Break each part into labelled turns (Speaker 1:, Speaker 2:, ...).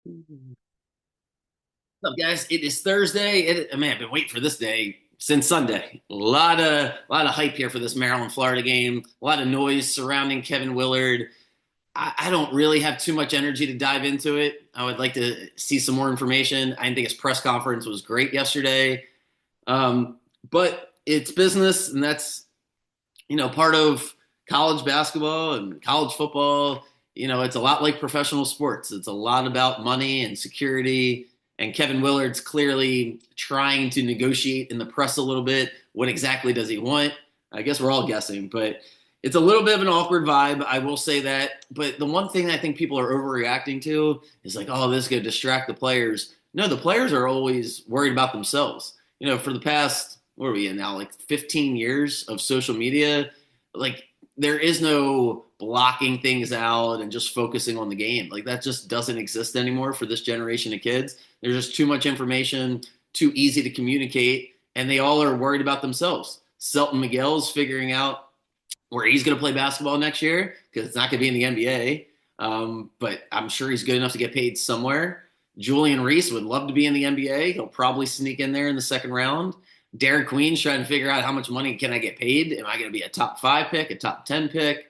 Speaker 1: What's up, guys? It is Thursday. Man, I've been waiting for this day since Sunday. A lot of hype here for this Maryland Florida game. A lot of noise surrounding Kevin Willard. I don't really have too much energy to dive into it. I would like to see some more information. I think his press conference was great yesterday, but it's business, and that's part of college basketball and college football. It's a lot like professional sports. It's a lot about money and security. And Kevin Willard's clearly trying to negotiate in the press a little bit. What exactly does he want? I guess we're all guessing, but it's a little bit of an awkward vibe. I will say that. But the one thing I think people are overreacting to is like, oh, this is going to distract the players. No, the players are always worried about themselves. For the past, what are we in now, like 15 years of social media, like there is no blocking things out and just focusing on the game. Like that just doesn't exist anymore for this generation of kids. There's just too much information, too easy to communicate, and they all are worried about themselves. Selton Miguel's figuring out where he's going to play basketball next year because it's not going to be in the NBA. But I'm sure he's good enough to get paid somewhere. Julian Reese would love to be in the NBA. He'll probably sneak in there in the second round. Derek Queen's trying to figure out how much money can I get paid? Am I going to be a top 5 pick, a top 10 pick?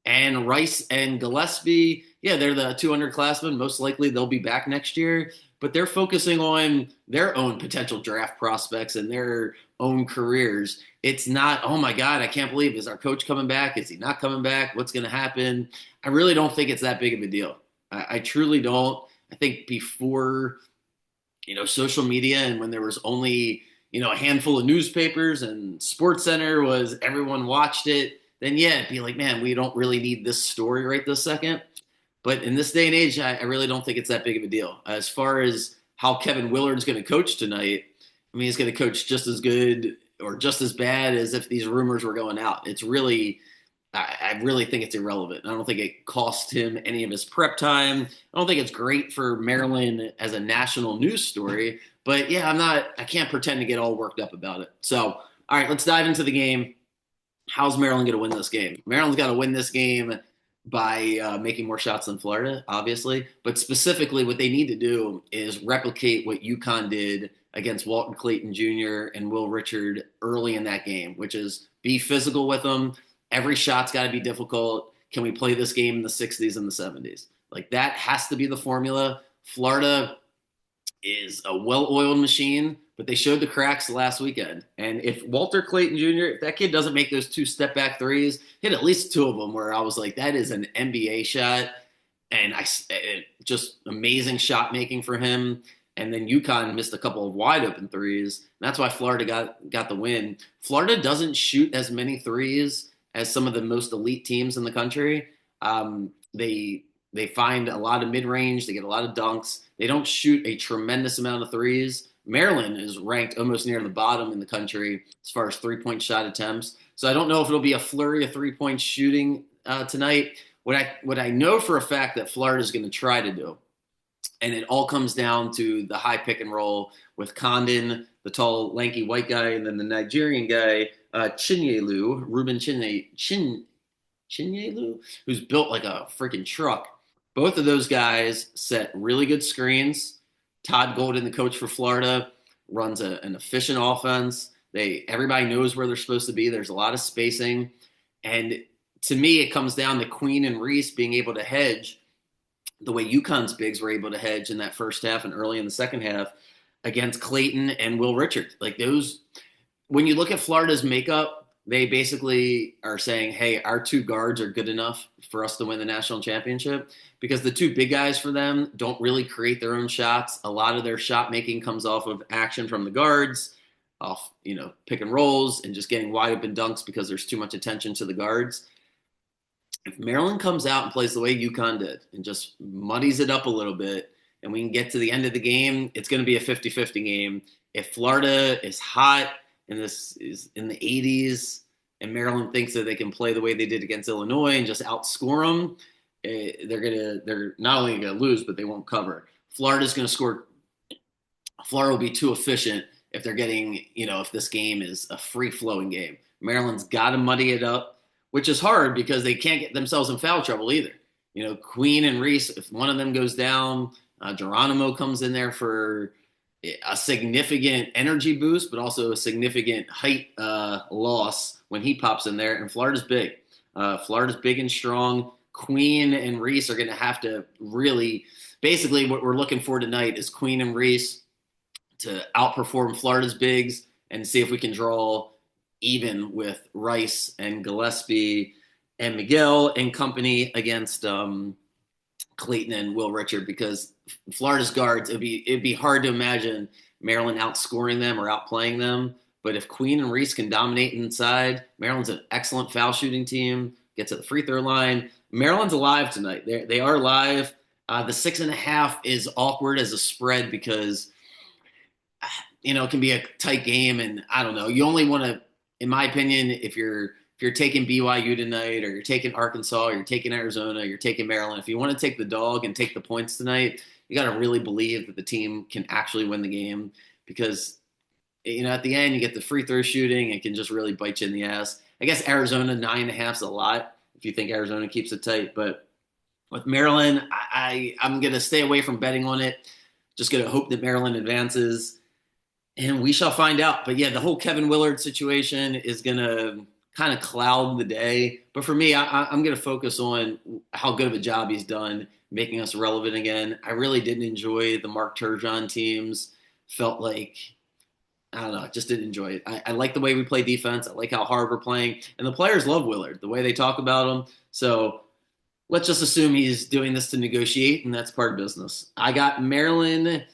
Speaker 1: And Rice and Gillespie, yeah, they're the 200 classmen. Most likely they'll be back next year, but they're focusing on their own potential draft prospects and their own careers. It's not, oh my God, I can't believe, is our coach coming back? Is he not coming back? What's going to happen? I really don't think it's that big of a deal. I truly don't. I think before, social media and when there was only, a handful of newspapers and Sports Center was everyone watched it, then yeah, it'd be like, man, we don't really need this story right this second. But in this day and age, I really don't think it's that big of a deal. As far as how Kevin Willard's going to coach tonight, I mean, he's going to coach just as good or just as bad as if these rumors were going out. It's really, I really think it's irrelevant. I don't think it cost him any of his prep time. I don't think it's great for Maryland as a national news story. But yeah, I can't pretend to get all worked up about it. So, all right, let's dive into the game. How's Maryland going to win this game? Maryland's got to win this game by making more shots than Florida, obviously. But specifically, what they need to do is replicate what UConn did against Walton Clayton Jr. and Will Richard early in that game, which is be physical with them. Every shot's got to be difficult. Can we play this game in the 60s and the 70s? Like that has to be the formula. Florida is a well-oiled machine, but they showed the cracks last weekend. And if Walter Clayton Jr., if that kid doesn't make those 2 step-back threes, hit at least 2 of them where I was like, that is an NBA shot. And just amazing shot making for him. And then UConn missed a couple of wide open threes. And that's why Florida got the win. Florida doesn't shoot as many threes as some of the most elite teams in the country. They find a lot of mid range. They get a lot of dunks. They don't shoot a tremendous amount of threes. Maryland is ranked almost near the bottom in the country as far as 3-point shot attempts. So I don't know if it'll be a flurry of 3-point shooting tonight. What I know for a fact that Florida is going to try to do, and it all comes down to the high pick and roll with Condon, the tall, lanky white guy, and then the Nigerian guy, Ruben Chinyelu, who's built like a freaking truck. Both of those guys set really good screens. Todd Golden, the coach for Florida, runs an efficient offense. Everybody knows where they're supposed to be. There's a lot of spacing. And to me, it comes down to Queen and Reese being able to hedge the way UConn's bigs were able to hedge in that first half and early in the second half against Clayton and Will Richard. Like those, when you look at Florida's makeup, they basically are saying, hey, our 2 guards are good enough for us to win the national championship because the 2 big guys for them don't really create their own shots. A lot of their shot making comes off of action from the guards, off, pick and rolls and just getting wide open dunks because there's too much attention to the guards. If Maryland comes out and plays the way UConn did and just muddies it up a little bit and we can get to the end of the game, it's going to be a 50-50 game. If Florida is hot and this is in the 80s and Maryland thinks that they can play the way they did against Illinois and just outscore them, they're not only going to lose, but they won't cover. Florida's going to score. Florida will be too efficient if they're getting, if this game is a free-flowing game. Maryland's got to muddy it up, which is hard because they can't get themselves in foul trouble either. Queen and Reese, if one of them goes down, Geronimo comes in there for a significant energy boost, but also a significant height loss when he pops in there. And Florida's big. Florida's big and strong. Queen and Reese are going to have to really, basically, what we're looking for tonight is Queen and Reese to outperform Florida's bigs and see if we can draw even with Rice and Gillespie and Miguel and company against Clayton and Will Richard, because Florida's guards, it'd be hard to imagine Maryland outscoring them or outplaying them. But if Queen and Reese can dominate inside, Maryland's an excellent foul shooting team, gets at the free throw line. Maryland's alive tonight. They are live. The 6.5 is awkward as a spread because it can be a tight game, and I don't know. You only want to, in my opinion, if you're taking BYU tonight, or you're taking Arkansas, or you're taking Arizona, you're taking Maryland, if you want to take the dog and take the points tonight, you got to really believe that the team can actually win the game, because at the end you get the free throw shooting and can just really bite you in the ass. I guess Arizona 9.5 is a lot if you think Arizona keeps it tight, but with Maryland, I'm gonna stay away from betting on it. Just gonna hope that Maryland advances, and we shall find out. But yeah, the whole Kevin Willard situation is going to kind of cloud the day. But for me, I'm going to focus on how good of a job he's done making us relevant again. I really didn't enjoy the Mark Turgeon teams. Felt like, I don't know, just didn't enjoy it. I like the way we play defense. I like how hard we're playing. And the players love Willard, the way they talk about him. So let's just assume he's doing this to negotiate, and that's part of business. I got Maryland.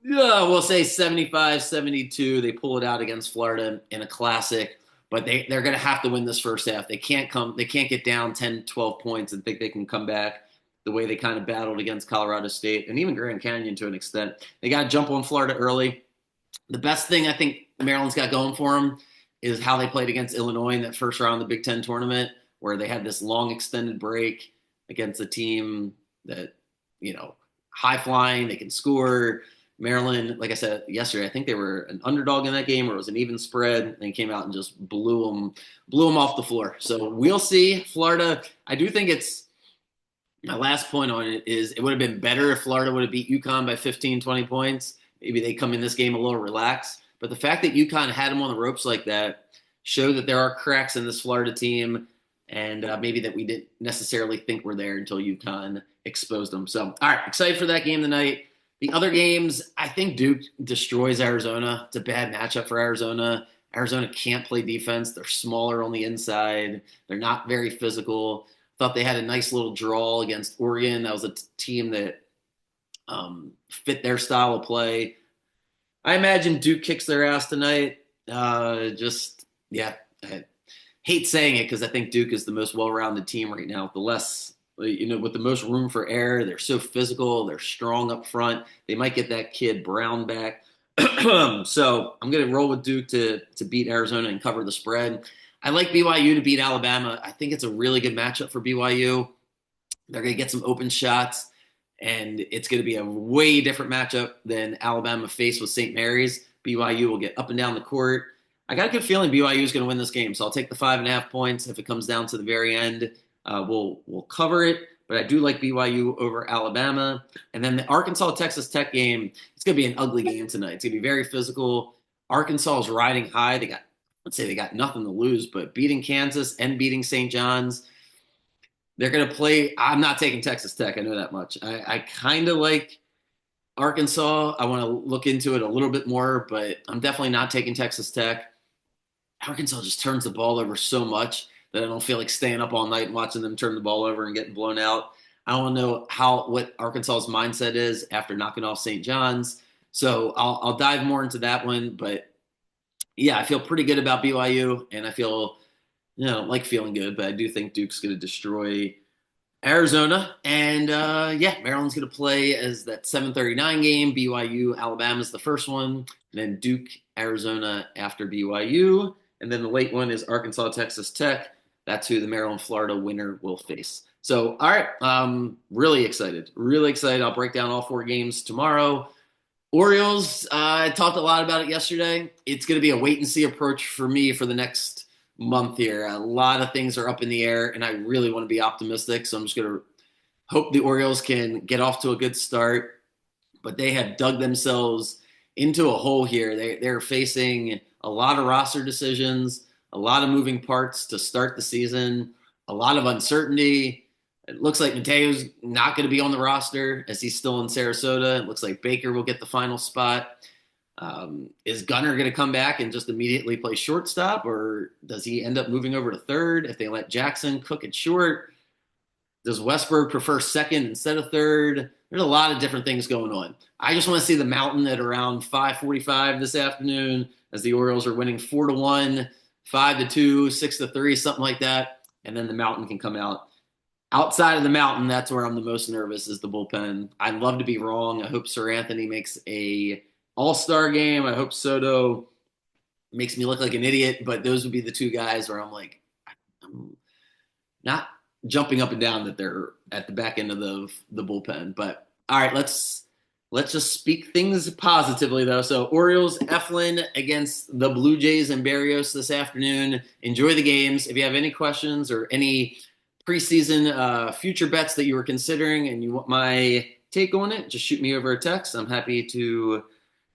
Speaker 1: Yeah, we'll say 75-72. They pull it out against Florida in a classic, but they're going to have to win this first half. They can't get down 10, 12 points and think they can come back the way they kind of battled against Colorado State and even Grand Canyon to an extent. They got to jump on Florida early. The best thing I think Maryland's got going for them is how they played against Illinois in that first round of the Big Ten tournament, where they had this long extended break against a team that, high flying, they can score. Maryland, like I said yesterday, I think they were an underdog in that game, or it was an even spread, and came out and just blew them off the floor. So we'll see. Florida, I do think it's, my last point on it is, it would have been better if Florida would have beat UConn by 15, 20 points. Maybe they come in this game a little relaxed. But the fact that UConn had them on the ropes like that showed that there are cracks in this Florida team, and maybe that we didn't necessarily think were there until UConn exposed them. So, all right, excited for that game tonight. The other games, I think Duke destroys Arizona. It's a bad matchup for Arizona. Arizona can't play defense. They're smaller on the inside. They're not very physical. Thought they had a nice little draw against Oregon. That was a team that fit their style of play. I imagine Duke kicks their ass tonight. I hate saying it because I think Duke is the most well-rounded team right now. With the most room for error. They're so physical. They're strong up front. They might get that kid Brown back. So I'm going to roll with Duke to beat Arizona and cover the spread. I like BYU to beat Alabama. I think it's a really good matchup for BYU. They're going to get some open shots, and it's going to be a way different matchup than Alabama faced with St. Mary's. BYU will get up and down the court. I got a good feeling BYU is going to win this game, so I'll take the 5.5 points. If it comes down to the very end, we'll cover it. But I do like BYU over Alabama. And then the Arkansas-Texas Tech game, it's going to be an ugly game tonight. It's going to be very physical. Arkansas is riding high. They got nothing to lose, but beating Kansas and beating St. John's, they're going to play. I'm not taking Texas Tech. I know that much. I kind of like Arkansas. I want to look into it a little bit more, but I'm definitely not taking Texas Tech. Arkansas just turns the ball over so much that I don't feel like staying up all night and watching them turn the ball over and getting blown out. I don't know what Arkansas's mindset is after knocking off St. John's. So I'll dive more into that one. But yeah, I feel pretty good about BYU, and I feel, like feeling good, but I do think Duke's going to destroy Arizona. And Maryland's going to play as that 7:39 game. BYU, Alabama's the first one, and then Duke, Arizona after BYU. And then the late one is Arkansas, Texas Tech. That's who the Maryland-Florida winner will face. So, all right, really excited. Really excited. I'll break down all 4 games tomorrow. Orioles, I talked a lot about it yesterday. It's going to be a wait-and-see approach for me for the next month here. A lot of things are up in the air, and I really want to be optimistic. So I'm just going to hope the Orioles can get off to a good start. but they have dug themselves into a hole here. They're facing a lot of roster decisions, a lot of moving parts to start the season, a lot of uncertainty. It looks like Mateo's not going to be on the roster as he's still in Sarasota. It looks like Baker will get the final spot. Is Gunnar going to come back and just immediately play shortstop, or does he end up moving over to third if they let Jackson cook it short? Does Westberg prefer second instead of third? There's a lot of different things going on. I just want to see the Mountain at around 5:45 this afternoon as the Orioles are winning 4-1, 5-2, 6-3, something like that, and then the Mountain can come out. Outside of the Mountain, that's where I'm the most nervous is the bullpen. I'd love to be wrong. I hope Sir Anthony makes a all-star game. I hope Soto makes me look like an idiot, but those would be the two guys where I'm like, I'm not jumping up and down that they're at the back end of the bullpen. But all right, let's just speak things positively though. So Orioles, Eflin against the Blue Jays and Barrios this afternoon. Enjoy the games. If you have any questions or any preseason future bets that you were considering and you want my take on it, just shoot me over a text. I'm happy to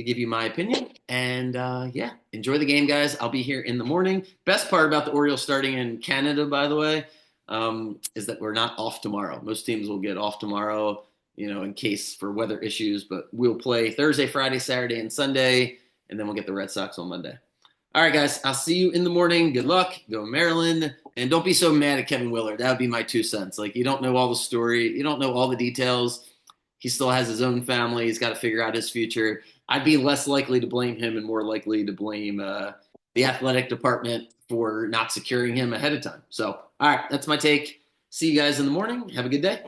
Speaker 1: give you my opinion. And yeah, enjoy the game, guys. I'll be here in the morning. Best part about the Orioles starting in Canada, by the way, is that we're not off tomorrow. Most teams will get off tomorrow, in case for weather issues, but we'll play Thursday, Friday, Saturday, and Sunday, and then we'll get the Red Sox on Monday. All right, guys, I'll see you in the morning. Good luck. Go Maryland. And don't be so mad at Kevin Willard. That would be my 2 cents. Like, you don't know all the story. You don't know all the details. He still has his own family. He's got to figure out his future. I'd be less likely to blame him and more likely to blame the athletic department for not securing him ahead of time. So, all right, that's my take. See you guys in the morning. Have a good day.